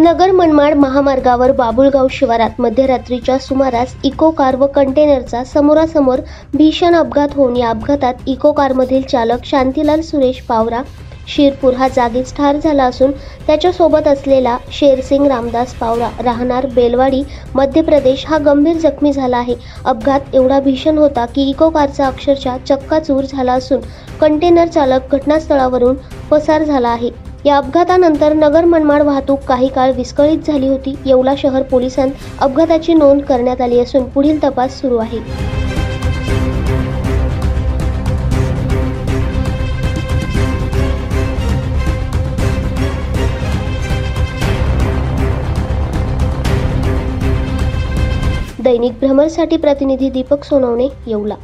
नगर मनमाड महामार्गावर बाबुळगाव शिवारात मध्यरात्रीच्या सुमारास इको कार व कंटेनरचा समोरासमोर भीषण अपघात होऊन या अपघातात इको कारमधील चालक शांतीलाल सुरेश पावरा शिरपूर हा जागीच ठार झाला असून त्याच्यासोबत असलेला शेरसिंग रामदास पावरा राहणार बेलवाडी मध्य प्रदेश हा गंभीर जखमी झाला आहे। अपघात एवढा भीषण होता की इको कारचा अक्षरशः चक्काचूर झाला असून कंटेनर चालक घटनास्थळावरून पसार झाला आहे। या अपघातानंतर नगर मनमाड वाहतूक काही काळ विस्कळीत झाली होती। येवला शहर पोलिसांत अपघाताची नोंद करण्यात आली असून पुढील तपास सुरू आहे। दैनिक भ्रमरसाठी प्रतिनिधी दीपक सोनवणे, येवला।